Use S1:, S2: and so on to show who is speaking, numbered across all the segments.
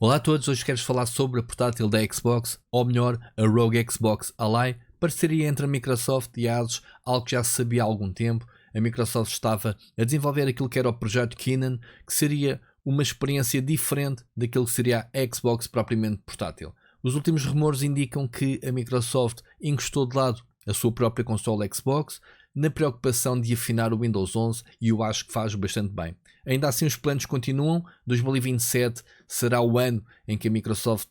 S1: Olá a todos, hoje quero falar sobre a portátil da Xbox, ou melhor, a Rogue Xbox Ally, parceria entre a Microsoft e a Asus, algo que já se sabia há algum tempo. A Microsoft estava a desenvolver aquilo que era o projeto Kinect, que seria uma experiência diferente daquilo que seria a Xbox propriamente portátil. Os últimos rumores indicam que a Microsoft encostou de lado a sua própria consola Xbox, na preocupação de afinar o Windows 11, e eu acho que faz bastante bem. Ainda assim os planos continuam. 2027 será o ano em que a Microsoft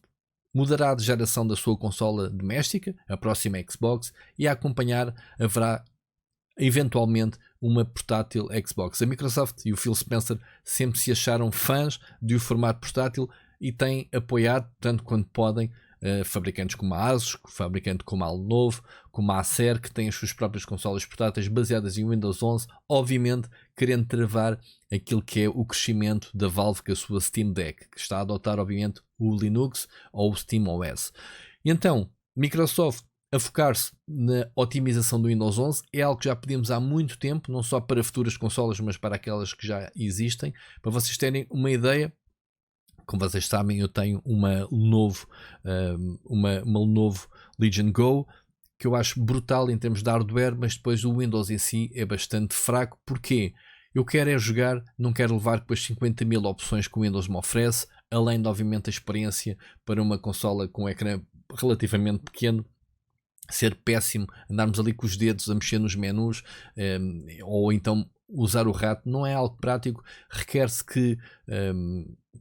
S1: mudará de geração da sua consola doméstica, a próxima Xbox, e a acompanhar haverá eventualmente uma portátil Xbox. A Microsoft e o Phil Spencer sempre se acharam fãs do formato portátil e têm apoiado, tanto quanto podem, fabricantes como a Asus, fabricante como a Lenovo, como a Acer, que têm as suas próprias consolas portáteis baseadas em Windows 11, obviamente querendo travar aquilo que é o crescimento da Valve com a sua Steam Deck, que está a adotar obviamente o Linux ou o SteamOS. E então, Microsoft a focar-se na otimização do Windows 11 é algo que já pedimos há muito tempo, não só para futuras consolas, mas para aquelas que já existem. Para vocês terem uma ideia, como vocês sabem, eu tenho uma Lenovo Legion Go, que eu acho brutal em termos de hardware, mas depois o Windows em si é bastante fraco. Porquê? Eu quero é jogar, não quero levar depois 50 mil opções que o Windows me oferece, além de obviamente a experiência para uma consola com um ecrã relativamente pequeno ser péssimo, andarmos ali com os dedos a mexer nos menus, ou então usar o rato, não é algo prático. Requer-se que,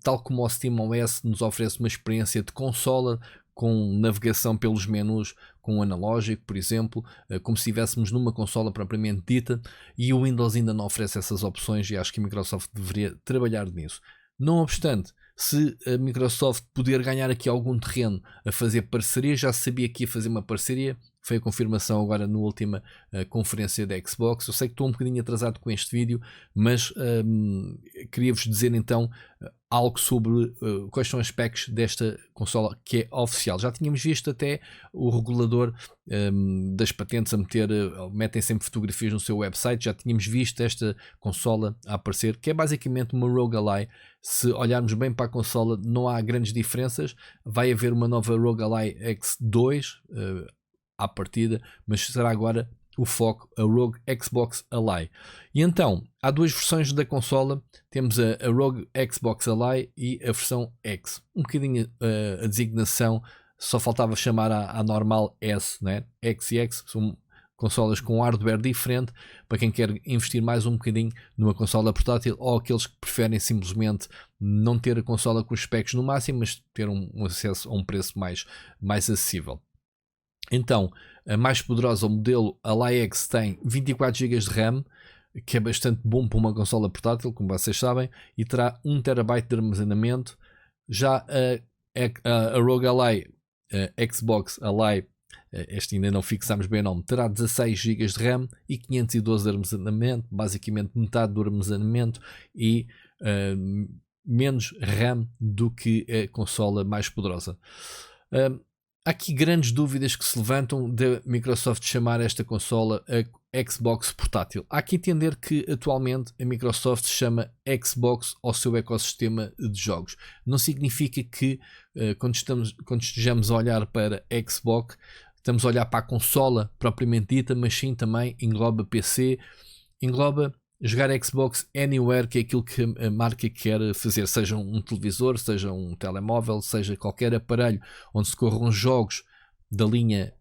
S1: tal como o SteamOS nos oferece uma experiência de consola com navegação pelos menus com o analógico, por exemplo, como se estivéssemos numa consola propriamente dita, e o Windows ainda não oferece essas opções, e acho que a Microsoft deveria trabalhar nisso. Não obstante, se a Microsoft poder ganhar aqui algum terreno a fazer parceria, já sabia que ia fazer uma parceria, foi a confirmação agora na última conferência da Xbox. Eu sei que estou um bocadinho atrasado com este vídeo, mas queria-vos dizer então algo sobre quais são as specs desta consola que é oficial. Já tínhamos visto até o regulador das patentes a metem sempre fotografias no seu website. Já tínhamos visto esta consola a aparecer, que é basicamente uma Rogue Ally. Se olharmos bem para a consola, não há grandes diferenças. Vai haver uma nova Rogue Ally X2 à partida, mas será agora o foco a Rogue Xbox Ally. E então, há duas versões da consola. Temos a Rogue Xbox Ally e a versão X. Um bocadinho a designação, só faltava chamar a normal S, né? X e X são consolas com hardware diferente, para quem quer investir mais um bocadinho numa consola portátil, ou aqueles que preferem simplesmente não ter a consola com os specs no máximo, mas ter um acesso a um preço mais acessível. Então, a mais poderosa, o modelo Ally X, tem 24 GB de RAM, que é bastante bom para uma consola portátil, como vocês sabem, e terá 1 TB de armazenamento. Já a Rogue Ally, a Xbox Ally, este ainda não fixamos bem o nome, terá 16 GB de RAM e 512 de armazenamento, basicamente metade do armazenamento, e menos RAM do que a consola mais poderosa. Há aqui grandes dúvidas que se levantam da Microsoft chamar esta consola a Xbox portátil. Há que entender que atualmente a Microsoft chama Xbox ao seu ecossistema de jogos. Não significa que quando estejamos a olhar para Xbox, estamos a olhar para a consola propriamente dita, mas sim também engloba PC, engloba jogar Xbox Anywhere, que é aquilo que a marca quer fazer, seja um televisor, seja um telemóvel, seja qualquer aparelho onde se corram jogos da linha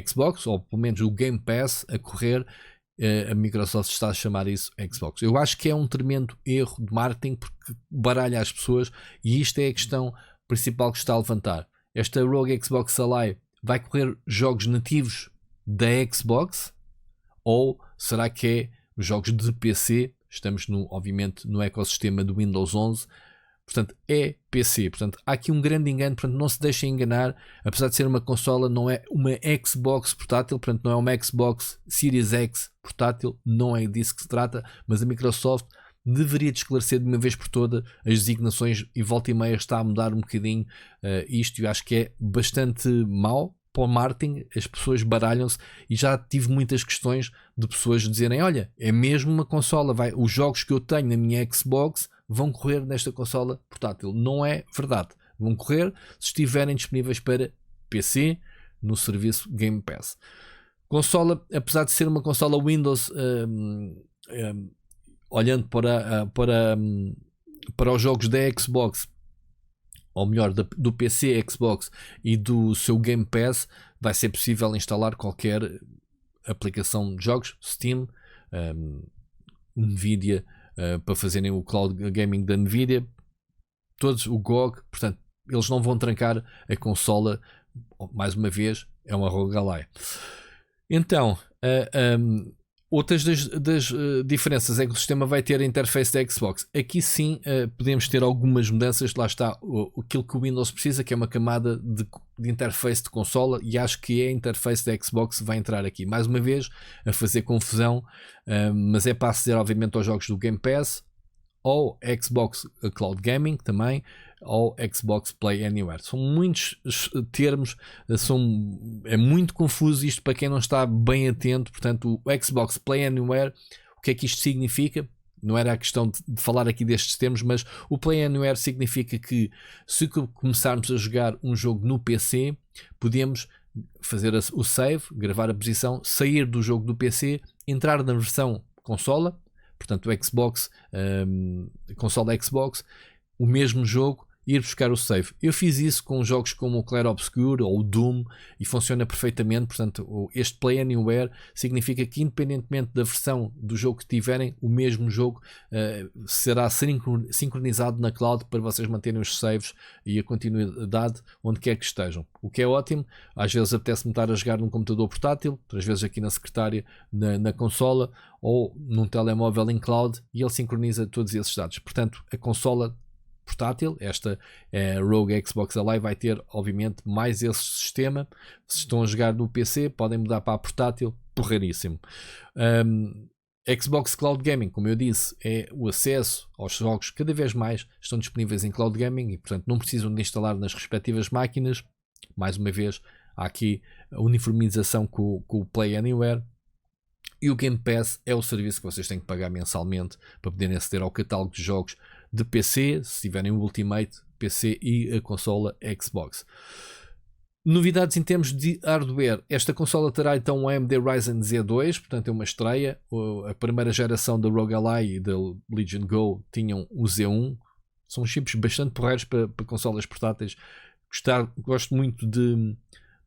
S1: Xbox, ou pelo menos o Game Pass a correr, a Microsoft está a chamar isso Xbox. Eu acho que é um tremendo erro de marketing, porque baralha as pessoas, e isto é a questão principal que está a levantar. Esta Rogue Xbox Ally vai correr jogos nativos da Xbox, ou será que é os jogos de PC? Estamos obviamente no ecossistema do Windows 11, portanto é PC. Portanto, há aqui um grande engano, portanto não se deixem enganar. Apesar de ser uma consola, não é uma Xbox portátil, portanto não é uma Xbox Series X portátil, não é disso que se trata, mas a Microsoft deveria de esclarecer de uma vez por todas as designações, e volta e meia está a mudar um bocadinho isto, e eu acho que é bastante mau para o marketing. As pessoas baralham-se, e já tive muitas questões de pessoas dizerem: olha, é mesmo uma consola, os jogos que eu tenho na minha Xbox vão correr nesta consola portátil. Não é verdade. vão correr se estiverem disponíveis para PC no serviço Game Pass. Consola, apesar de ser uma consola Windows, olhando para os jogos da Xbox, ou melhor, do PC, Xbox e do seu Game Pass, vai ser possível instalar qualquer aplicação de jogos, Steam, Nvidia, para fazerem o cloud gaming da Nvidia, todos, o GOG, portanto, eles não vão trancar a consola, mais uma vez, é uma rogalai. Então, outras das diferenças é que o sistema vai ter a interface da Xbox. Aqui sim podemos ter algumas mudanças. Lá está aquilo que o Windows precisa, que é uma camada de interface de consola, e acho que a interface da Xbox vai entrar aqui. Mais uma vez, a fazer confusão, mas é para aceder obviamente aos jogos do Game Pass, ou Xbox Cloud Gaming também, ou Xbox Play Anywhere. São muitos termos, é muito confuso isto para quem não está bem atento. Portanto, o Xbox Play Anywhere, o que é que isto significa? Não era a questão de falar aqui destes termos, mas o Play Anywhere significa que se começarmos a jogar um jogo no PC, podemos fazer o save, gravar a posição, sair do jogo do PC, entrar na versão consola, portanto o Xbox, consola Xbox, o mesmo jogo, ir buscar o save. Eu fiz isso com jogos como o Clair Obscur ou o Doom e funciona perfeitamente. Portanto, este Play Anywhere significa que, independentemente da versão do jogo que tiverem, o mesmo jogo será sincronizado na cloud para vocês manterem os saves e a continuidade onde quer que estejam. O que é ótimo. Às vezes apetece-me estar a jogar num computador portátil, outras vezes aqui na secretária, na consola ou num telemóvel em cloud, e ele sincroniza todos esses dados. Portanto, a consola portátil, esta Rogue Xbox Ally, vai ter obviamente mais esse sistema. Se estão a jogar no PC, podem mudar para a portátil, porreiríssimo. Xbox Cloud Gaming, como eu disse, é o acesso aos jogos, cada vez mais estão disponíveis em Cloud Gaming e portanto não precisam de instalar nas respectivas máquinas. Mais uma vez, há aqui a uniformização com o Play Anywhere. E o Game Pass é o serviço que vocês têm que pagar mensalmente para poderem aceder ao catálogo de jogos de PC, se tiverem o Ultimate PC e a consola Xbox. Novidades em termos de hardware: esta consola terá então um AMD Ryzen Z2, portanto é uma estreia. A primeira geração da ROG Ally e da Legion Go tinham o Z1. São chips bastante porreiros para consolas portáteis. Gosto muito de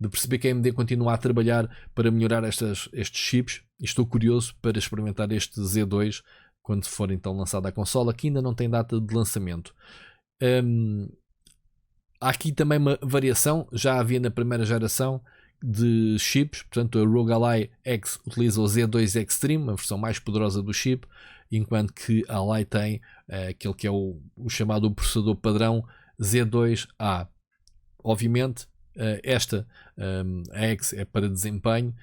S1: perceber que a AMD continua a trabalhar para melhorar estes chips, e estou curioso para experimentar este Z2 quando for então lançada a consola, que ainda não tem data de lançamento. Há aqui também uma variação, já havia na primeira geração de chips, portanto a ROG Ally X utiliza o Z2 Extreme, a versão mais poderosa do chip, enquanto que a Ally tem aquele que é o chamado processador padrão Z2A. Obviamente esta a X é para desempenho,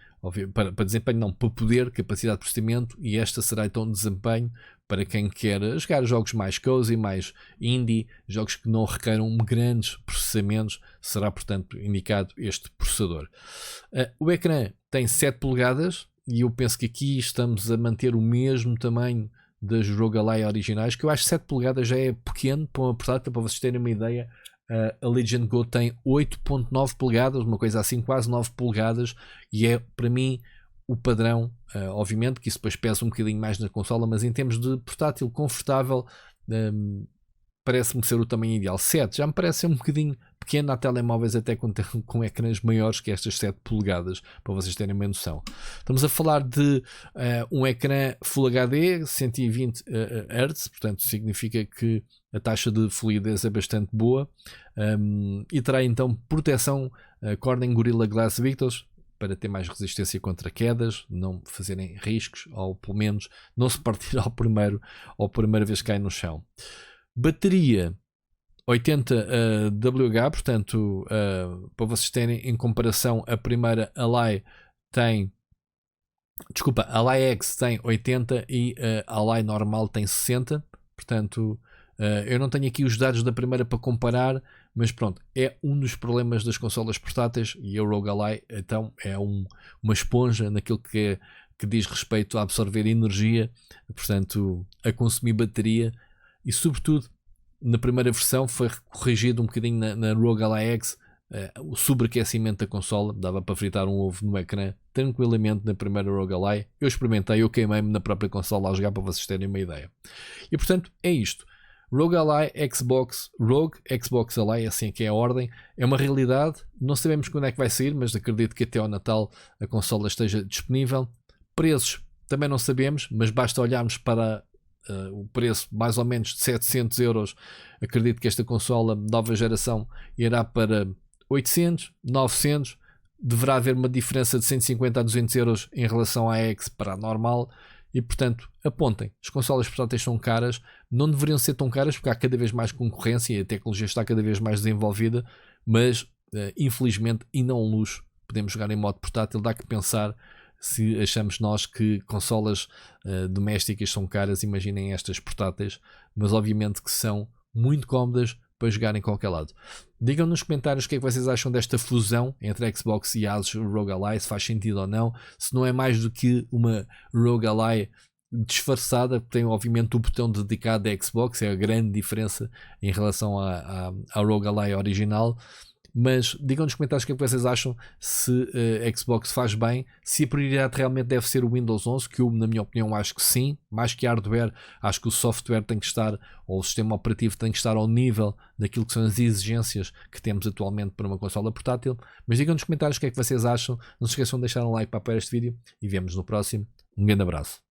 S1: para desempenho não, para poder, capacidade de processamento, e esta será então desempenho para quem quer jogar jogos mais cozy, mais indie, jogos que não requeram grandes processamentos. Será portanto indicado este processador. O ecrã tem 7 polegadas e eu penso que aqui estamos a manter o mesmo tamanho das ROG Ally originais, que eu acho que 7 polegadas já é pequeno para uma portátil. Para vocês terem uma ideia, a Legion Go tem 8.9 polegadas, uma coisa assim, quase 9 polegadas, e é para mim o padrão. Obviamente que isso depois pesa um bocadinho mais na consola, mas em termos de portátil confortável, parece-me ser o tamanho ideal. 7 já me parece ser um bocadinho pequeno. Há telemóveis até com ecrãs maiores que estas 7 polegadas, para vocês terem uma noção. Estamos a falar de um ecrã Full HD 120 Hz, portanto significa que a taxa de fluidez é bastante boa, e terá então proteção Corning Gorilla Glass Victus para ter mais resistência contra quedas, não fazerem riscos, ou pelo menos não se partir ao primeira vez que cai no chão. Bateria 80 Wh, portanto, para vocês terem em comparação, a primeira Ally tem, desculpa, a Ally X tem 80 e a Ally normal tem 60, portanto eu não tenho aqui os dados da primeira para comparar, mas pronto, é um dos problemas das consolas portáteis, e a ROG Ally então é uma esponja naquilo que diz respeito a absorver energia, portanto a consumir bateria, e sobretudo na primeira versão foi corrigido um bocadinho na ROG Ally X, o sobreaquecimento da consola, dava para fritar um ovo no ecrã tranquilamente na primeira ROG Ally. Eu experimentei, eu queimei-me na própria consola a jogar, para vocês terem uma ideia. E portanto é isto. ROG Ally Xbox, ROG Xbox Ally, assim que é a ordem, é uma realidade. Não sabemos quando é que vai sair, mas acredito que até ao Natal a consola esteja disponível. Preços também não sabemos, mas basta olharmos para o preço mais ou menos de 700 euros. Acredito que esta consola nova geração irá para 800, 900. Deverá haver uma diferença de 150 a 200 euros em relação à X para a normal. E portanto, apontem, as consolas portáteis são caras, não deveriam ser tão caras porque há cada vez mais concorrência e a tecnologia está cada vez mais desenvolvida, mas infelizmente, e não um luxo, podemos jogar em modo portátil. Dá que pensar, se achamos nós que consolas domésticas são caras, imaginem estas portáteis, mas obviamente que são muito cómodas para jogar em qualquer lado. Digam nos comentários o que é que vocês acham desta fusão entre a Xbox e a Asus ROG Ally, se faz sentido ou não, se não é mais do que uma ROG Ally disfarçada, que tem obviamente o botão dedicado à Xbox, é a grande diferença em relação à ROG Ally original. Mas digam nos comentários o que é que vocês acham, se a Xbox faz bem, se a prioridade realmente deve ser o Windows 11, que eu, na minha opinião, acho que sim. Mais que hardware, acho que o software tem que estar, ou o sistema operativo tem que estar ao nível daquilo que são as exigências que temos atualmente para uma consola portátil. Mas digam nos comentários o que é que vocês acham. Não se esqueçam de deixar um like para apoiar este vídeo e vemos no próximo. Um grande abraço.